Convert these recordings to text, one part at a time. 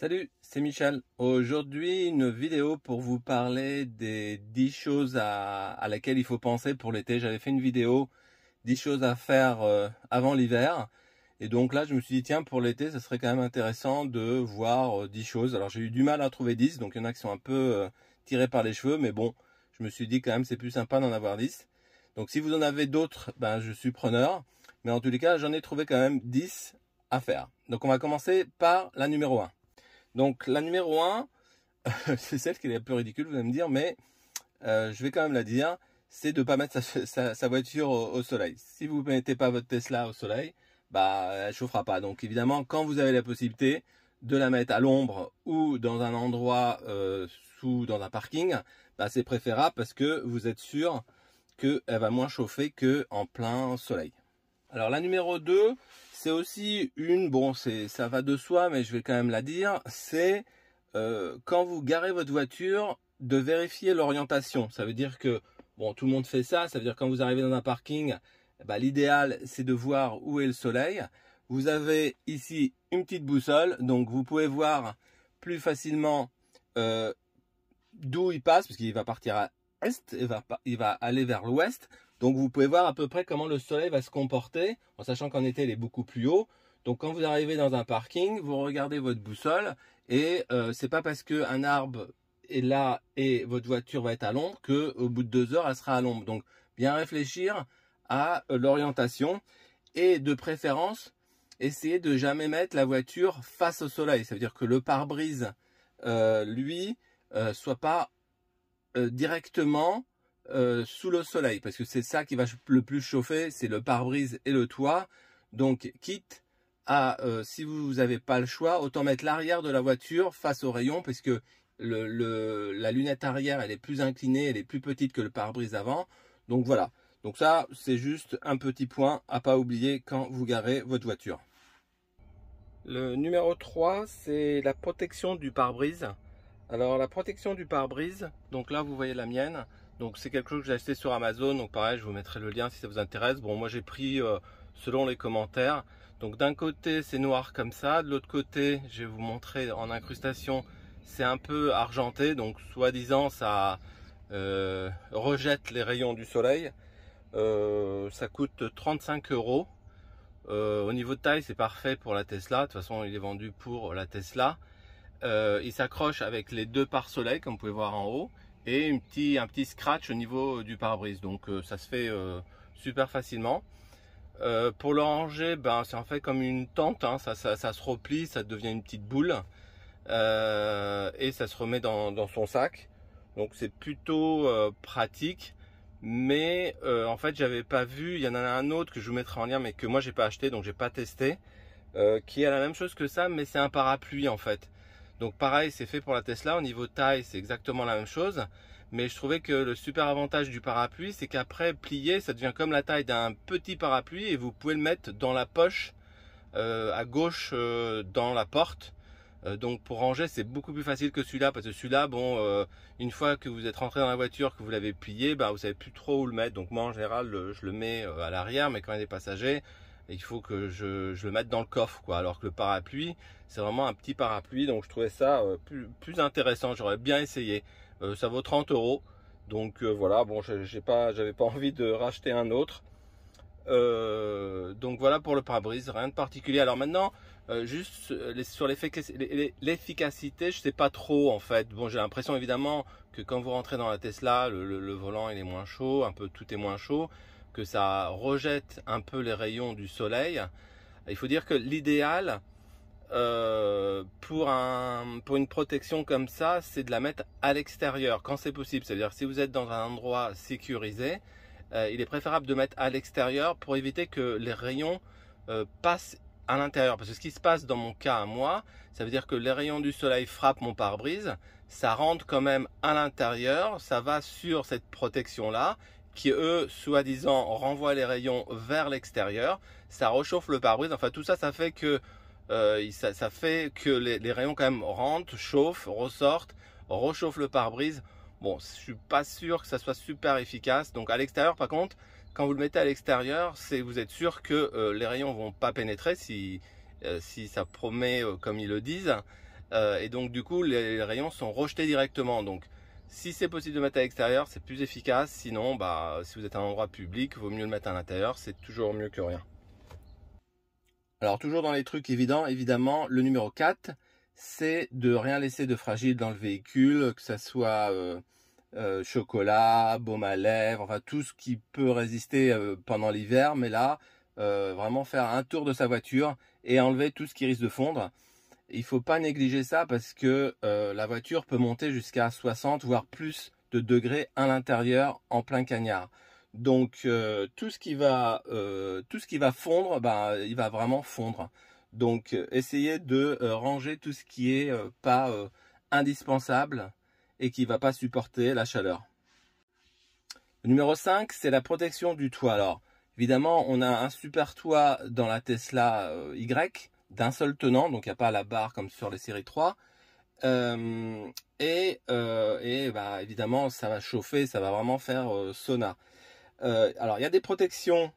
Salut, c'est Michel. Aujourd'hui, une vidéo pour vous parler des 10 choses à laquelle il faut penser pour l'été. J'avais fait une vidéo 10 choses à faire avant l'hiver. Et donc là, je me suis dit, tiens, pour l'été, ça serait quand même intéressant de voir 10 choses. Alors, j'ai eu du mal à trouver 10, donc il y en a qui sont un peu tirés par les cheveux. Mais bon, je me suis dit quand même, c'est plus sympa d'en avoir 10. Donc, si vous en avez d'autres, ben, je suis preneur. Mais en tous les cas, j'en ai trouvé quand même 10 à faire. Donc, on va commencer par la numéro 1. Donc la numéro 1, c'est celle qui est un peu ridicule, vous allez me dire, mais je vais quand même la dire, c'est de ne pas mettre sa voiture au soleil. Si vous ne mettez pas votre Tesla au soleil, bah elle ne chauffera pas. Donc évidemment, quand vous avez la possibilité de la mettre à l'ombre ou dans un endroit dans un parking, bah, c'est préférable parce que vous êtes sûr qu'elle va moins chauffer qu'en plein soleil. Alors la numéro 2, c'est aussi ça va de soi, mais je vais quand même la dire, c'est quand vous garez votre voiture, de vérifier l'orientation. Ça veut dire que, bon, tout le monde fait ça, ça veut dire que quand vous arrivez dans un parking, bah, l'idéal c'est de voir où est le soleil. Vous avez ici une petite boussole, donc vous pouvez voir plus facilement d'où il passe, parce qu'il va partir à l'est, il va aller vers l'ouest. Donc vous pouvez voir à peu près comment le soleil va se comporter, en sachant qu'en été il est beaucoup plus haut. Donc quand vous arrivez dans un parking, vous regardez votre boussole et c'est pas parce qu'un arbre est là et votre voiture va être à l'ombre qu'au bout de 2 heures elle sera à l'ombre. Donc bien réfléchir à l'orientation et de préférence essayer de jamais mettre la voiture face au soleil. Ça veut dire que le pare-brise lui soit pas directement sous le soleil, parce que c'est ça qui va le plus chauffer, c'est le pare-brise et le toit. Donc quitte à, si vous n'avez pas le choix, autant mettre l'arrière de la voiture face au rayon, parce que la lunette arrière elle est plus inclinée, elle est plus petite que le pare-brise avant. Donc voilà, donc ça c'est juste un petit point à pas oublier quand vous garez votre voiture. Le numéro 3, c'est la protection du pare-brise. Alors la protection du pare-brise, donc là vous voyez la mienne, donc c'est quelque chose que j'ai acheté sur Amazon, donc pareil je vous mettrai le lien si ça vous intéresse. Bon, moi j'ai pris selon les commentaires, donc d'un côté c'est noir comme ça, de l'autre côté je vais vous montrer en incrustation, c'est un peu argenté, donc soi-disant ça rejette les rayons du soleil. Ça coûte 35 €. Au niveau de taille c'est parfait pour la Tesla, de toute façon il est vendu pour la Tesla. Il s'accroche avec les deux pare-soleil comme vous pouvez voir en haut et un petit scratch au niveau du pare-brise, donc ça se fait super facilement. Pour le ranger, ben, c'est en fait comme une tente, hein. Ça se replie, ça devient une petite boule et ça se remet dans son sac, donc c'est plutôt pratique. Mais en fait j'avais pas vu, il y en a un autre que je vous mettrai en lien mais que moi j'ai pas acheté, donc j'ai pas testé, qui a la même chose que ça, mais c'est un parapluie en fait. Donc pareil, c'est fait pour la Tesla, au niveau taille c'est exactement la même chose, mais je trouvais que le super avantage du parapluie c'est qu'après plié ça devient comme la taille d'un petit parapluie et vous pouvez le mettre dans la poche à gauche dans la porte. Donc pour ranger c'est beaucoup plus facile que celui-là, parce que celui-là, bon, une fois que vous êtes rentré dans la voiture, que vous l'avez plié, bah, vous savez plus trop où le mettre. Donc moi en général je le mets à l'arrière, mais quand il y a des passagers, il faut que je le mette dans le coffre, quoi. Alors que le parapluie c'est vraiment un petit parapluie, donc je trouvais ça plus intéressant. J'aurais bien essayé. Ça vaut 30 €, donc voilà. Bon, j'avais pas envie de racheter un autre. Donc voilà pour le pare-brise, rien de particulier. Alors maintenant, juste sur l'efficacité, je sais pas trop en fait. Bon, j'ai l'impression évidemment que quand vous rentrez dans la Tesla, le volant il est moins chaud, un peu tout est moins chaud, que ça rejette un peu les rayons du soleil. Il faut dire que l'idéal pour une protection comme ça, c'est de la mettre à l'extérieur quand c'est possible. C'est-à-dire si vous êtes dans un endroit sécurisé, il est préférable de mettre à l'extérieur pour éviter que les rayons passent à l'intérieur. Parce que ce qui se passe dans mon cas à moi, ça veut dire que les rayons du soleil frappent mon pare-brise, ça rentre quand même à l'intérieur, ça va sur cette protection-là, qui eux, soi-disant, renvoient les rayons vers l'extérieur, ça réchauffe le pare-brise. Enfin tout ça, ça fait que les rayons quand même rentrent, chauffent, ressortent, réchauffent le pare-brise. Bon, je suis pas sûr que ça soit super efficace. Donc à l'extérieur, par contre, quand vous le mettez à l'extérieur, vous êtes sûr que les rayons vont pas pénétrer si ça promet comme ils le disent. et donc du coup les rayons sont rejetés directement. Donc si c'est possible de mettre à l'extérieur, c'est plus efficace. Sinon, bah, si vous êtes à un endroit public, vaut mieux le mettre à l'intérieur, c'est toujours mieux que rien. Alors toujours dans les trucs évidents, évidemment, le numéro 4, c'est de rien laisser de fragile dans le véhicule, que ça soit chocolat, baume à lèvres, enfin tout ce qui peut résister pendant l'hiver. Mais là, vraiment faire un tour de sa voiture et enlever tout ce qui risque de fondre. Il ne faut pas négliger ça parce que la voiture peut monter jusqu'à 60 voire plus de degrés à l'intérieur en plein cagnard. Donc tout ce qui va fondre, bah, il va vraiment fondre. Donc essayez de ranger tout ce qui est pas indispensable et qui ne va pas supporter la chaleur. Le numéro 5, c'est la protection du toit. Alors évidemment, on a un super toit dans la Tesla Y d'un seul tenant, donc il n'y a pas la barre comme sur les séries 3. Et bah, évidemment, ça va chauffer, ça va vraiment faire sauna. Alors, il y a des protections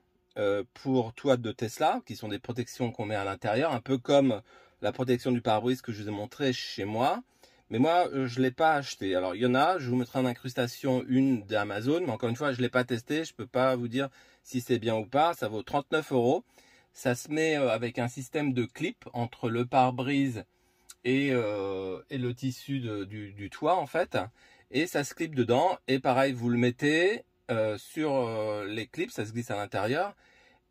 pour toit de Tesla, qui sont des protections qu'on met à l'intérieur, un peu comme la protection du pare-brise que je vous ai montré chez moi. Mais moi, je ne l'ai pas acheté. Alors, il y en a, je vous mettrai en incrustation une d'Amazon, mais encore une fois, je ne l'ai pas testé, je ne peux pas vous dire si c'est bien ou pas. Ça vaut 39 €. Ça se met avec un système de clip entre le pare-brise et le tissu du toit en fait. Et ça se clip dedans. Et pareil, vous le mettez sur les clips, ça se glisse à l'intérieur.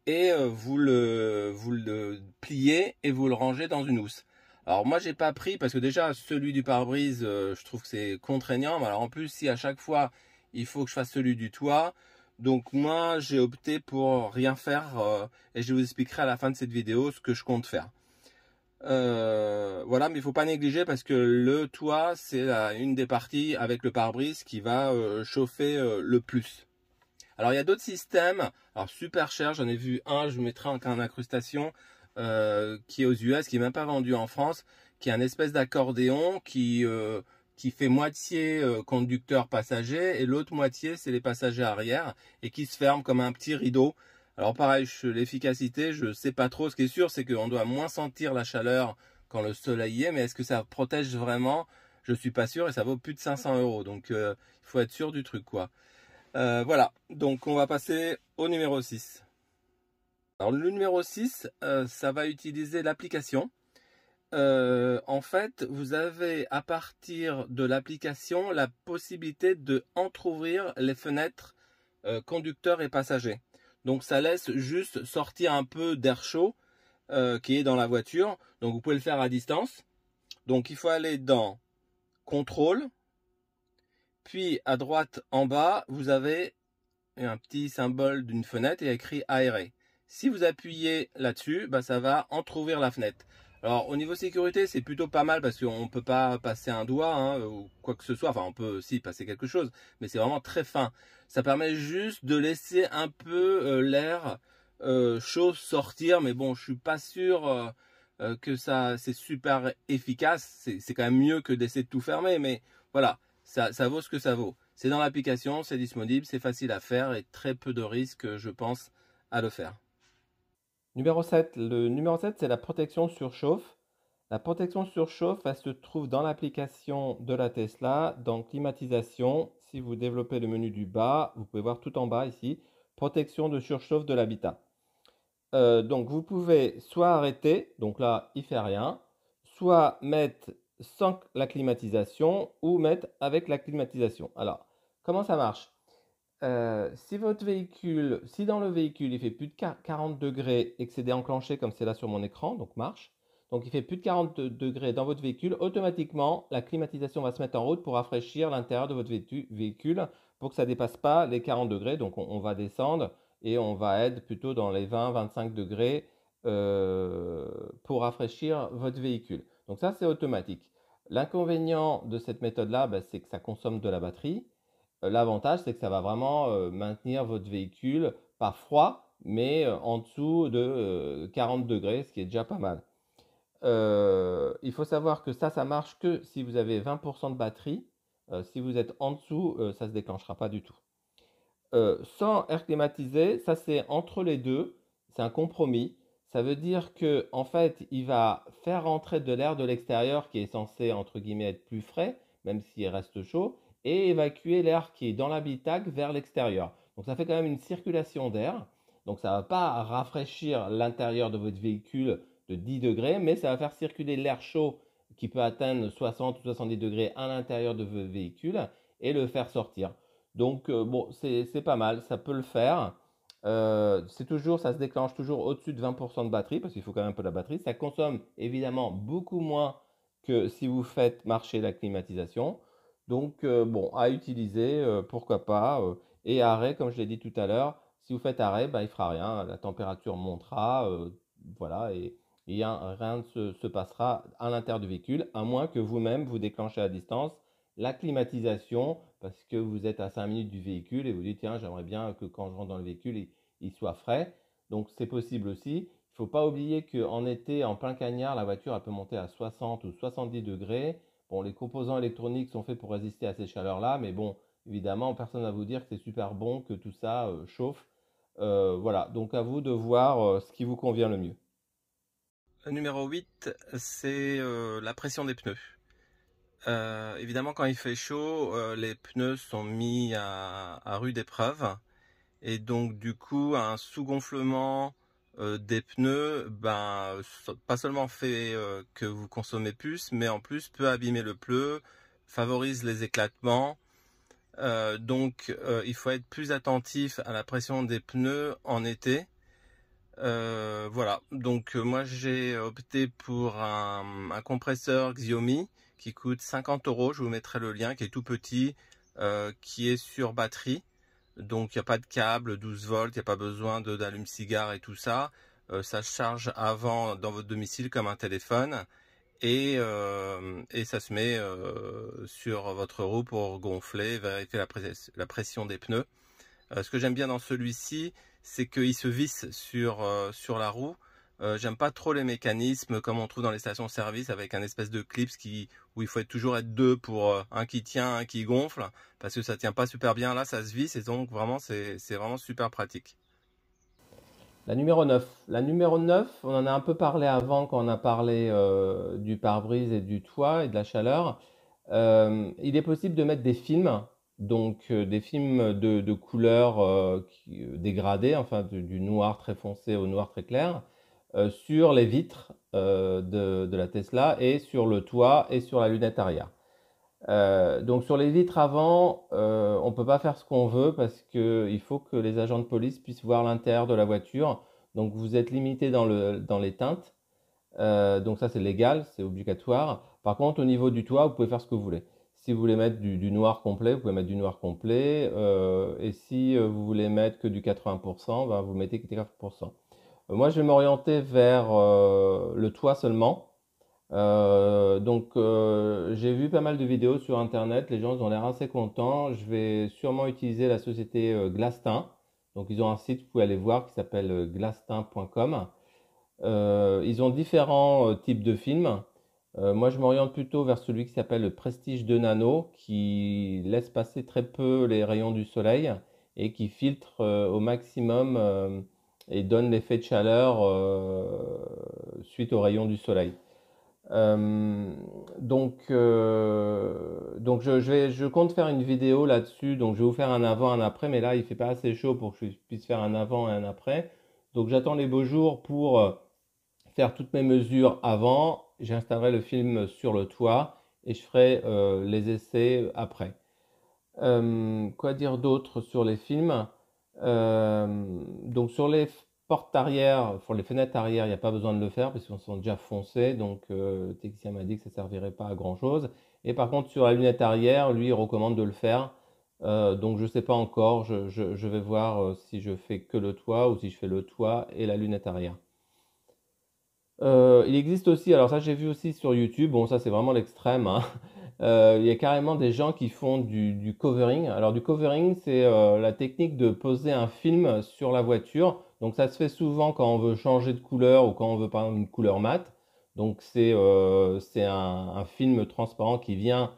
Et vous le pliez et vous le rangez dans une housse. Alors moi j'ai pas pris parce que déjà celui du pare-brise je trouve que c'est contraignant. Mais alors en plus si à chaque fois il faut que je fasse celui du toit, donc moi j'ai opté pour rien faire et je vous expliquerai à la fin de cette vidéo ce que je compte faire. Voilà, mais il faut pas négliger parce que le toit c'est une des parties avec le pare-brise qui va chauffer le plus. Alors il y a d'autres systèmes, alors super cher, j'en ai vu un, je vous mettrai en incrustation, qui est aux US, qui est même pas vendu en France, qui est un espèce d'accordéon qui fait moitié conducteur passager et l'autre moitié c'est les passagers arrière et qui se ferme comme un petit rideau. Alors pareil, l'efficacité, je sais pas trop, ce qui est sûr c'est qu'on doit moins sentir la chaleur quand le soleil y est, mais est-ce que ça protège vraiment? Je suis pas sûr et ça vaut plus de 500 €, donc il faut être sûr du truc quoi. Voilà, donc on va passer au numéro 6. Alors le numéro 6, ça va utiliser l'application. En fait, vous avez à partir de l'application la possibilité de entrouvrir les fenêtres conducteurs et passagers. Donc ça laisse juste sortir un peu d'air chaud qui est dans la voiture. Donc vous pouvez le faire à distance. Donc il faut aller dans Contrôle. Puis à droite en bas, vous avez un petit symbole d'une fenêtre et écrit aéré. Si vous appuyez là-dessus, bah, ça va entrouvrir la fenêtre. Alors au niveau sécurité, c'est plutôt pas mal parce qu'on ne peut pas passer un doigt hein, ou quoi que ce soit. Enfin, on peut aussi passer quelque chose, mais c'est vraiment très fin. Ça permet juste de laisser un peu l'air chaud sortir, mais bon, je suis pas sûr que ça c'est super efficace. C'est quand même mieux que d'essayer de tout fermer, mais voilà, ça vaut ce que ça vaut. C'est dans l'application, c'est disponible, c'est facile à faire et très peu de risques, je pense, à le faire. Numéro 7. Le numéro 7, c'est la protection surchauffe. La protection surchauffe, elle se trouve dans l'application de la Tesla, dans climatisation. Si vous développez le menu du bas, vous pouvez voir tout en bas ici, protection de surchauffe de l'habitat. Donc vous pouvez soit arrêter, donc là il fait rien, soit mettre sans la climatisation ou mettre avec la climatisation. Alors, comment ça marche? Si dans le véhicule il fait plus de 40 degrés et que c'est déclenché comme c'est là sur mon écran, donc marche, donc il fait plus de 40 degrés dans votre véhicule, automatiquement la climatisation va se mettre en route pour rafraîchir l'intérieur de votre véhicule pour que ça ne dépasse pas les 40 degrés. Donc on va descendre et on va être plutôt dans les 20-25 degrés pour rafraîchir votre véhicule. Donc ça c'est automatique. L'inconvénient de cette méthode-là, c'est que ça consomme de la batterie. L'avantage, c'est que ça va vraiment maintenir votre véhicule, pas froid, mais en dessous de 40 degrés, ce qui est déjà pas mal. Il faut savoir que ça marche que si vous avez 20% de batterie. Si vous êtes en dessous, ça ne se déclenchera pas du tout. Sans air climatisé, ça c'est entre les deux, c'est un compromis. Ça veut dire que en fait, il va faire rentrer de l'air de l'extérieur qui est censé, entre guillemets, être plus frais, même s'il reste chaud, et évacuer l'air qui est dans l'habitacle vers l'extérieur. Donc ça fait quand même une circulation d'air. Donc ça ne va pas rafraîchir l'intérieur de votre véhicule de 10 degrés, mais ça va faire circuler l'air chaud qui peut atteindre 60 ou 70 degrés à l'intérieur de votre véhicule et le faire sortir. Donc bon, c'est pas mal, ça peut le faire. Ça se déclenche toujours au-dessus de 20% de batterie, parce qu'il faut quand même un peu de batterie. Ça consomme évidemment beaucoup moins que si vous faites marcher la climatisation. Donc, bon, à utiliser, pourquoi pas. Et arrêt, comme je l'ai dit tout à l'heure, si vous faites arrêt, ben, il ne fera rien. La température montera, voilà, et rien ne se passera à l'intérieur du véhicule, à moins que vous-même vous déclenchez à distance la climatisation parce que vous êtes à 5 minutes du véhicule et vous dites tiens, j'aimerais bien que quand je rentre dans le véhicule, il soit frais. Donc c'est possible aussi. Il ne faut pas oublier qu'en été, en plein cagnard, la voiture elle peut monter à 60 ou 70 degrés. Bon, les composants électroniques sont faits pour résister à ces chaleurs-là, mais bon, évidemment, personne ne va vous dire que c'est super bon, que tout ça chauffe. Voilà, donc à vous de voir ce qui vous convient le mieux. Le numéro 8, c'est la pression des pneus. Évidemment, quand il fait chaud, les pneus sont mis à rude épreuve. Et donc, du coup, un sous-gonflement des pneus, pas seulement fait que vous consommez plus, mais en plus peut abîmer le pneu, favorise les éclatements. Il faut être plus attentif à la pression des pneus en été. Voilà, donc moi j'ai opté pour un compresseur Xiaomi qui coûte 50 €, je vous mettrai le lien, qui est tout petit, qui est sur batterie, donc il n'y a pas de câble, 12 volts, il n'y a pas besoin d'allume-cigare et tout ça. Ça se charge avant dans votre domicile comme un téléphone et ça se met sur votre roue pour gonfler, vérifier la pression des pneus. Ce que j'aime bien dans celui-ci, c'est qu'il se visse sur la roue. J'aime pas trop les mécanismes comme on trouve dans les stations-service avec un espèce de clips où il faut toujours être deux pour un qui tient, un qui gonfle, parce que ça tient pas super bien. Là, ça se visse et donc vraiment, c'est vraiment super pratique. La numéro 9. La numéro 9, on en a un peu parlé avant quand on a parlé du pare-brise et du toit et de la chaleur. Il est possible de mettre des films, donc des films de couleurs dégradées, enfin du noir très foncé au noir très clair, sur les vitres de la Tesla et sur le toit et sur la lunette arrière. Donc sur les vitres avant, on ne peut pas faire ce qu'on veut parce qu'il faut que les agents de police puissent voir l'intérieur de la voiture. Donc vous êtes limité dans les teintes. Donc ça c'est légal, c'est obligatoire. Par contre au niveau du toit, vous pouvez faire ce que vous voulez. Si vous voulez mettre du noir complet, vous pouvez mettre du noir complet. Et si vous voulez mettre que du 80%, ben, vous mettez que 80%. Moi je vais m'orienter vers le toit seulement. J'ai vu pas mal de vidéos sur internet, les gens ils ont l'air assez contents. Je vais sûrement utiliser la société Glastin. Donc ils ont un site, vous pouvez aller voir, qui s'appelle glastin.com. Ils ont différents types de films. Moi je m'oriente plutôt vers celui qui s'appelle le Prestige 2 Nano, qui laisse passer très peu les rayons du soleil et qui filtre au maximum et donne l'effet de chaleur suite aux rayons du soleil. Euh, je compte faire une vidéo là-dessus. Donc, je vais vous faire un avant, un après. Mais là, il fait pas assez chaud pour que je puisse faire un avant et un après. Donc, j'attends les beaux jours pour faire toutes mes mesures avant. J'installerai le film sur le toit et je ferai les essais après. Quoi dire d'autre sur les films? Donc sur les portes arrière, pour les fenêtres arrière, il n'y a pas besoin de le faire parce qu'ils sont déjà foncés, donc le technicien m'a dit que ça ne servirait pas à grand chose. Et par contre sur la lunette arrière, lui il recommande de le faire. Donc je ne sais pas encore, je vais voir si je fais que le toit ou si je fais le toit et la lunette arrière. Il existe aussi, alors ça j'ai vu aussi sur YouTube, bon ça c'est vraiment l'extrême, hein. Il y a carrément des gens qui font du covering. Alors du covering, c'est la technique de poser un film sur la voiture. Donc ça se fait souvent quand on veut changer de couleur ou quand on veut par exemple une couleur mate. Donc c'est un film transparent qui vient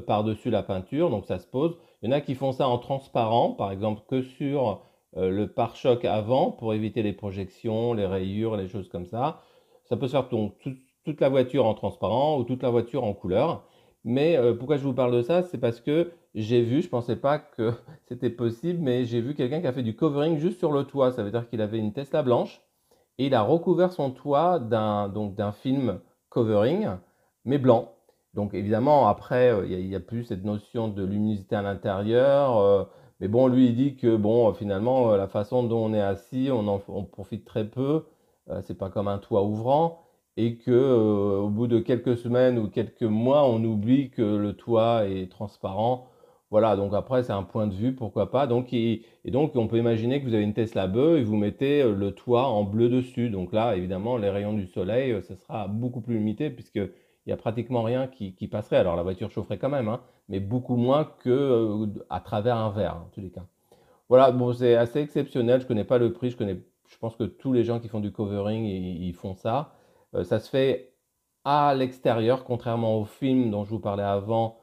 par-dessus la peinture, donc ça se pose. Il y en a qui font ça en transparent, par exemple que sur le pare-choc avant pour éviter les projections, les rayures, les choses comme ça. Ça peut se faire donc toute la voiture en transparent ou toute la voiture en couleur. Mais pourquoi je vous parle de ça? C'est parce que j'ai vu, je ne pensais pas que c'était possible, mais j'ai vu quelqu'un qui a fait du covering juste sur le toit. Ça veut dire qu'il avait une Tesla blanche et il a recouvert son toit d'un film covering, mais blanc. Donc évidemment, après, il y a plus cette notion de luminosité à l'intérieur. Mais bon, lui, il dit que bon, finalement, la façon dont on est assis, on profite très peu. C'est pas comme un toit ouvrant. Et que au bout de quelques semaines ou quelques mois, on oublie que le toit est transparent. Voilà, donc après, c'est un point de vue, pourquoi pas. Et donc, on peut imaginer que vous avez une Tesla Beu et vous mettez le toit en bleu dessus. Donc là, évidemment, les rayons du soleil, ça sera beaucoup plus limité puisqu'il n'y a pratiquement rien qui passerait. Alors, la voiture chaufferait quand même, hein, mais beaucoup moins que à travers un verre, en tous les cas. Voilà, bon, c'est assez exceptionnel. Je connais pas le prix. Je pense que tous les gens qui font du covering, ils font ça. Ça se fait à l'extérieur, contrairement au film dont je vous parlais avant,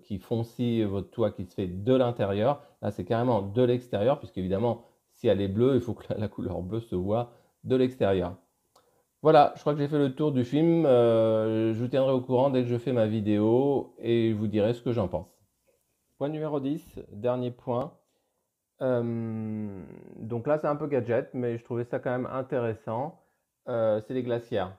qui foncille votre toit, qui se fait de l'intérieur. Là, c'est carrément de l'extérieur, puisque évidemment, si elle est bleue, il faut que la couleur bleue se voit de l'extérieur. Voilà, je crois que j'ai fait le tour du film. Je vous tiendrai au courant dès que je fais ma vidéo et je vous dirai ce que j'en pense. Point numéro 10, dernier point. Donc là, c'est un peu gadget, mais je trouvais ça quand même intéressant. C'est les glacières.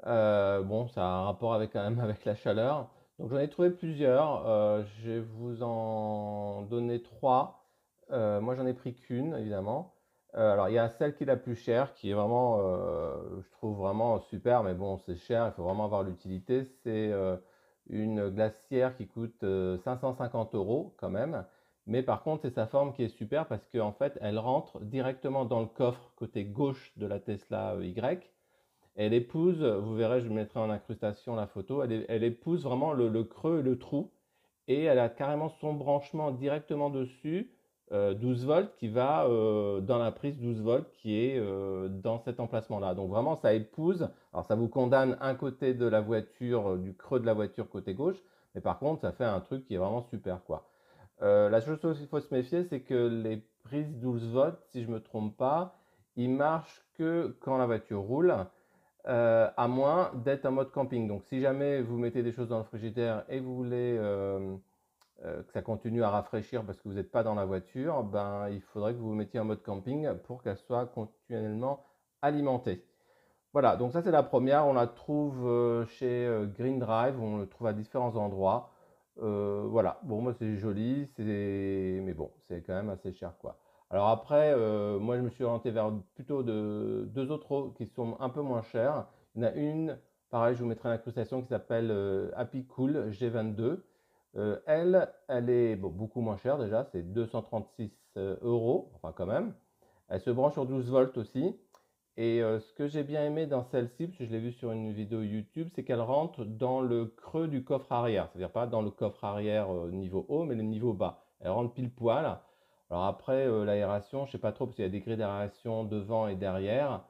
Bon, ça a un rapport avec, quand même avec la chaleur. Donc j'en ai trouvé plusieurs. Je vais vous en donner trois. Moi, j'en ai pris qu'une, évidemment. Alors, il y a celle qui est la plus chère, qui est vraiment, je trouve vraiment super, mais bon, c'est cher, il faut vraiment avoir l'utilité. C'est une glacière qui coûte 550 euros quand même. Mais par contre, c'est sa forme qui est super parce qu'en fait, elle rentre directement dans le coffre côté gauche de la Tesla Y. Elle épouse, vous verrez, je mettrai en incrustation la photo, elle épouse vraiment le creux et le trou. Et elle a carrément son branchement directement dessus, 12 volts, qui va dans la prise 12 volts qui est dans cet emplacement-là. Donc vraiment, ça épouse. Alors ça vous condamne un côté de la voiture, du creux de la voiture côté gauche. Mais par contre, ça fait un truc qui est vraiment super, quoi. La seule chose qu'il faut se méfier, c'est que les prises 12 volts, si je ne me trompe pas, ils marchent que quand la voiture roule, à moins d'être en mode camping. Donc si jamais vous mettez des choses dans le frigidaire et vous voulez que ça continue à rafraîchir parce que vous n'êtes pas dans la voiture, ben, il faudrait que vous vous mettiez en mode camping pour qu'elle soit continuellement alimentée. Voilà, donc ça c'est la première. On la trouve chez Green Drive, on le trouve à différents endroits. Voilà, bon, moi c'est joli, mais bon, c'est quand même assez cher, quoi. Alors après, moi je me suis orienté vers plutôt deux autres qui sont un peu moins chères. Il y en a une, pareil, je vous mettrai l'incrustation qui s'appelle Happy Cool G22. Elle est bon, beaucoup moins chère déjà, c'est 236 euros, enfin quand même. Elle se branche sur 12 volts aussi. Et ce que j'ai bien aimé dans celle-ci, parce que je l'ai vu sur une vidéo YouTube, c'est qu'elle rentre dans le creux du coffre arrière. C'est-à-dire pas dans le coffre arrière niveau haut, mais le niveau bas. Elle rentre pile poil. Alors après, l'aération, je sais pas trop, parce qu'il y a des grilles d'aération devant et derrière.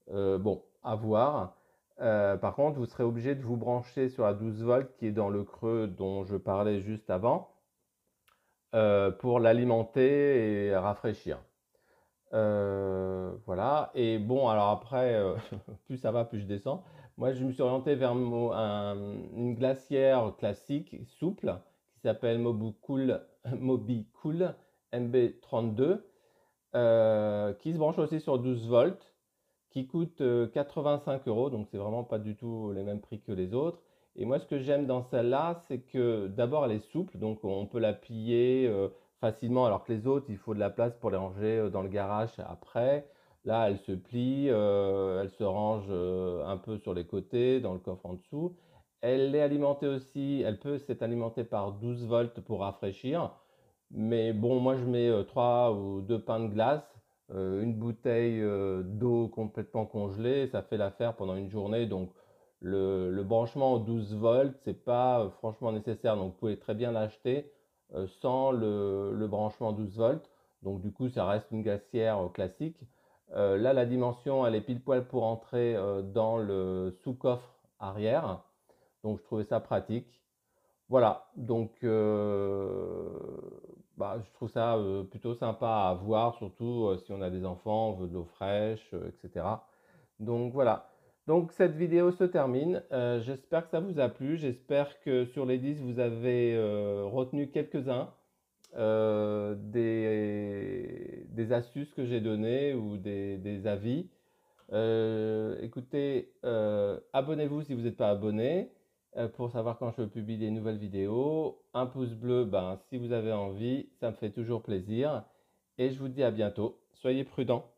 Bon, à voir. Par contre, vous serez obligé de vous brancher sur la 12 volts qui est dans le creux dont je parlais juste avant pour l'alimenter et rafraîchir. Voilà. Et bon, alors après, plus ça va, plus je descends. Moi, je me suis orienté vers une glacière classique, souple, qui s'appelle Mobicool MB32, qui se branche aussi sur 12 volts, qui coûte 85 euros, donc c'est vraiment pas du tout les mêmes prix que les autres. Et moi, ce que j'aime dans celle-là, c'est que d'abord, elle est souple, donc on peut la plier facilement, alors que les autres, il faut de la place pour les ranger dans le garage après. Là, elle se plie, elle se range un peu sur les côtés, dans le coffre en dessous. Elle est alimentée aussi, elle peut s'être alimentée par 12 volts pour rafraîchir. Mais bon, moi je mets 3 ou 2 pains de glace, une bouteille d'eau complètement congelée, ça fait l'affaire pendant une journée. Donc le branchement aux 12 volts, c'est pas franchement nécessaire. Donc vous pouvez très bien l'acheter sans le branchement 12 volts. Donc du coup, ça reste une glacière classique. Là, la dimension, elle est pile poil pour entrer dans le sous-coffre arrière. Donc je trouvais ça pratique. Voilà, donc je trouve ça plutôt sympa à voir, surtout si on a des enfants, on veut de l'eau fraîche, etc. Donc voilà. Donc cette vidéo se termine. J'espère que ça vous a plu. J'espère que sur les 10, vous avez retenu quelques-uns des astuces que j'ai données ou des avis. Écoutez, abonnez-vous si vous n'êtes pas abonné pour savoir quand je publie des nouvelles vidéos. Un pouce bleu, ben, si vous avez envie, ça me fait toujours plaisir. Et je vous dis à bientôt. Soyez prudents.